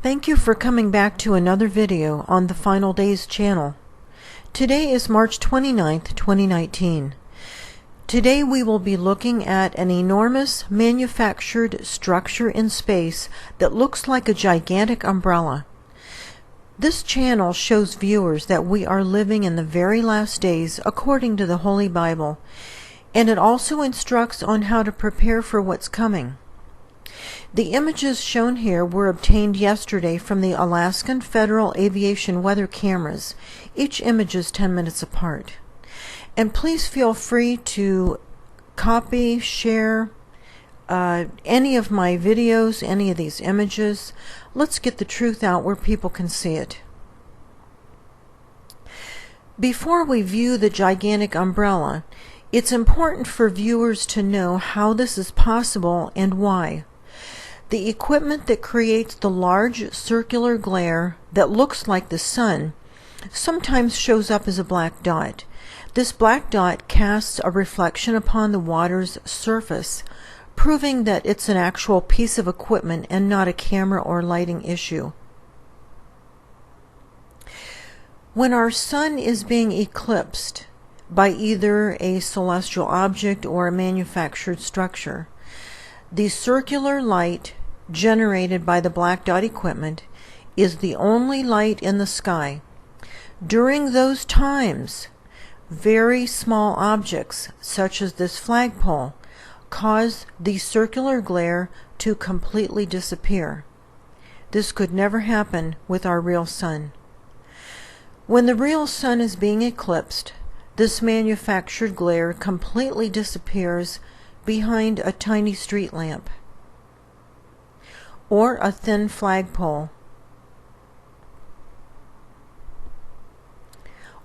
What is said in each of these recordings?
Thank you for coming back to another video on the Final Days channel. Today is March 29th, 2019. Today we will be looking at an enormous manufactured structure in space that looks like a gigantic umbrella. This channel shows viewers that we are living in the very last days according to the Holy Bible, and it also instructs on how to prepare for what's coming. The images shown here were obtained yesterday from the Alaskan Federal Aviation weather cameras. Each image is 10 minutes apart. And please feel free to copy, share any of my videos, any of these images. Let's get the truth out where people can see it. Before we view the gigantic umbrella, it's important for viewers to know how this is possible and why. The equipment that creates the large circular glare that looks like the sun sometimes shows up as a black dot. This black dot casts a reflection upon the water's surface, proving that it's an actual piece of equipment and not a camera or lighting issue. When our sun is being eclipsed by either a celestial object or a manufactured structure, the circular light generated by the black dot equipment is the only light in the sky. During those times, very small objects, such as this flagpole, cause the circular glare to completely disappear. This could never happen with our real sun. When the real sun is being eclipsed, this manufactured glare completely disappears behind a tiny street lamp or a thin flagpole,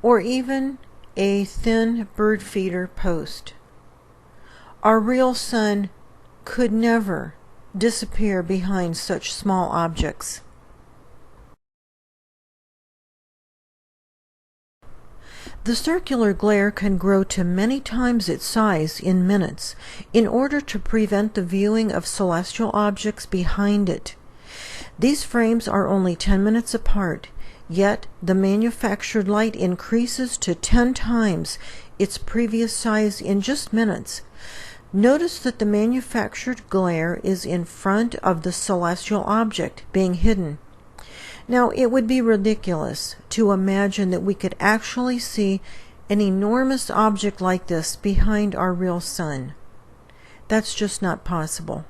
or even a thin bird feeder post. Our real sun could never disappear behind such small objects. The circular glare can grow to many times its size in minutes in order to prevent the viewing of celestial objects behind it. These frames are only 10 minutes apart, yet the manufactured light increases to 10 times its previous size in just minutes. Notice that the manufactured glare is in front of the celestial object being hidden. Now, it would be ridiculous to imagine that we could actually see an enormous object like this behind our real sun. That's just not possible.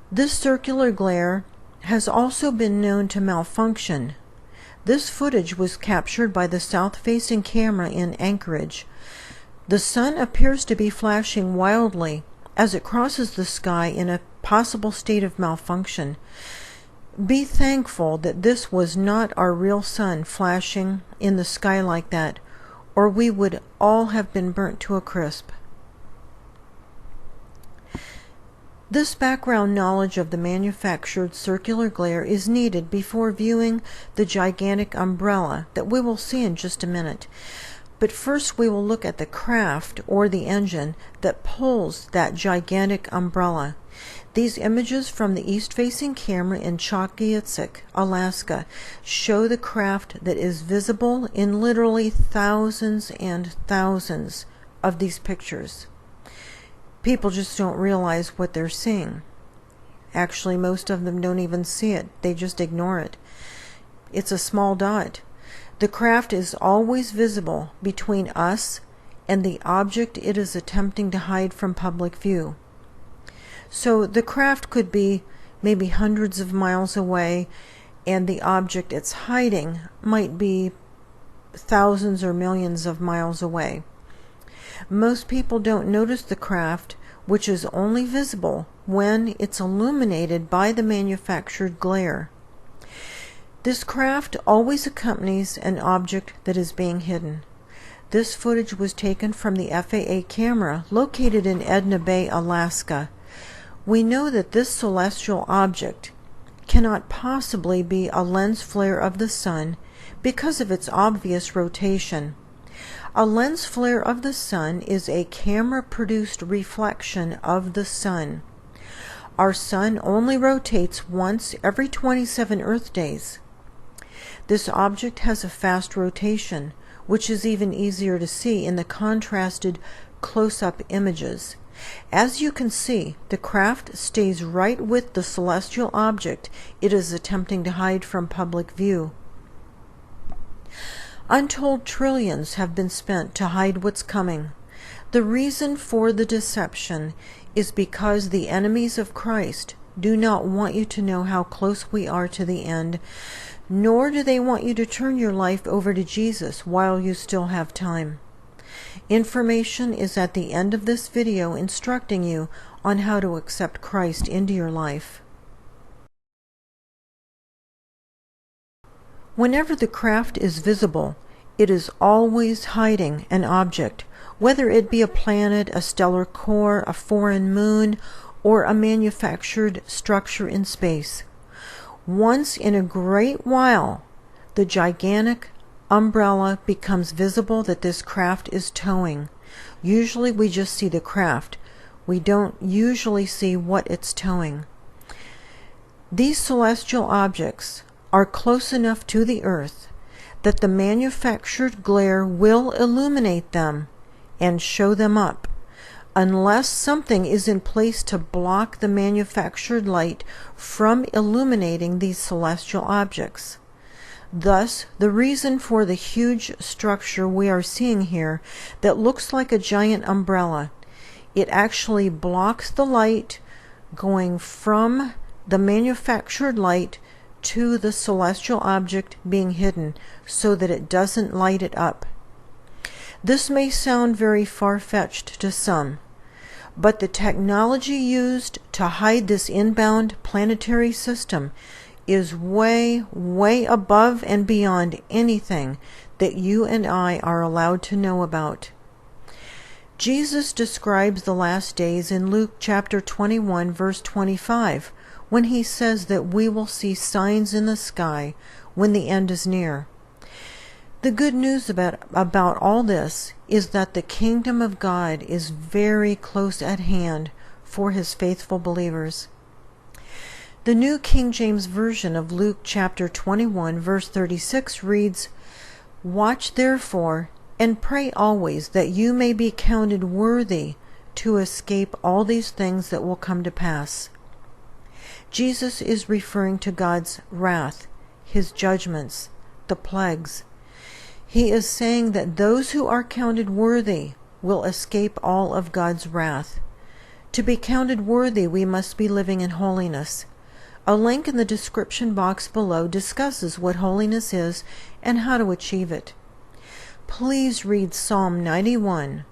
This circular glare has also been known to malfunction. This footage was captured by the south-facing camera in Anchorage. The sun appears to be flashing wildly as it crosses the sky in a possible state of malfunction. Be thankful that this was not our real sun flashing in the sky like that, or we would all have been burnt to a crisp. This background knowledge of the manufactured circular glare is needed before viewing the gigantic umbrella that we will see in just a minute. But first we will look at the craft or the engine that pulls that gigantic umbrella. These images from the east-facing camera in Chokyitsick, Alaska, show the craft that is visible in literally thousands and thousands of these pictures. People just don't realize what they're seeing. Actually, most of them don't even see it. They just ignore it. It's a small dot. The craft is always visible between us and the object it is attempting to hide from public view. So the craft could be maybe hundreds of miles away, and the object it's hiding might be thousands or millions of miles away. Most people don't notice the craft, which is only visible when it's illuminated by the manufactured glare. This craft always accompanies an object that is being hidden. This footage was taken from the FAA camera located in Edna Bay, Alaska. We know that this celestial object cannot possibly be a lens flare of the sun because of its obvious rotation. A lens flare of the sun is a camera-produced reflection of the sun. Our sun only rotates once every 27 Earth days. This object has a fast rotation, which is even easier to see in the contrasted close-up images. As you can see, the craft stays right with the celestial object it is attempting to hide from public view. Untold trillions have been spent to hide what's coming. The reason for the deception is because the enemies of Christ do not want you to know how close we are to the end, nor do they want you to turn your life over to Jesus while you still have time. Information is at the end of this video instructing you on how to accept Christ into your life. Whenever the craft is visible, it is always hiding an object, whether it be a planet, a stellar core, a foreign moon, or a manufactured structure in space. Once in a great while, the gigantic umbrella becomes visible that this craft is towing. Usually we just see the craft. We don't usually see what it's towing. These celestial objects are close enough to the earth that the manufactured glare will illuminate them and show them up, unless something is in place to block the manufactured light from illuminating these celestial objects. Thus, the reason for the huge structure we are seeing here that looks like a giant umbrella, it actually blocks the light going from the manufactured light to the celestial object being hidden so that it doesn't light it up. This may sound very far-fetched to some, but the technology used to hide this inbound planetary system is way, way above and beyond anything that you and I are allowed to know about. Jesus describes the last days in Luke chapter 21, verse 25, when he says that we will see signs in the sky when the end is near. The good news about all this is that the kingdom of God is very close at hand for his faithful believers. The New King James Version of Luke chapter 21, verse 36 reads, "Watch therefore, and pray always that you may be counted worthy to escape all these things that will come to pass." Jesus is referring to God's wrath, his judgments, the plagues. He is saying that those who are counted worthy will escape all of God's wrath. To be counted worthy, we must be living in holiness. A link in the description box below discusses what holiness is and how to achieve it. Please read Psalm 91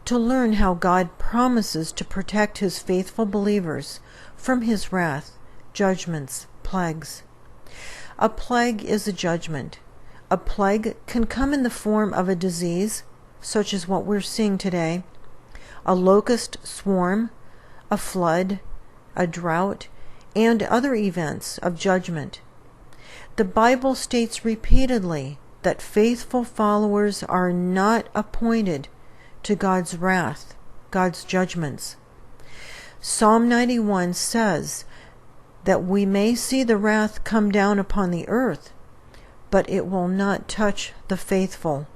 to learn how God promises to protect his faithful believers from his wrath, judgments, plagues. A plague is a judgment. A plague can come in the form of a disease, such as what we're seeing today, a locust swarm, a flood, a drought, and other events of judgment. The Bible states repeatedly that faithful followers are not appointed to God's wrath, God's judgments. Psalm 91 says that we may see the wrath come down upon the earth, but it will not touch the faithful.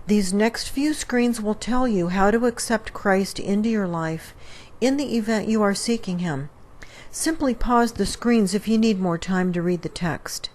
These next few screens will tell you how to accept Christ into your life in the event you are seeking him. Simply pause the screens if you need more time to read the text.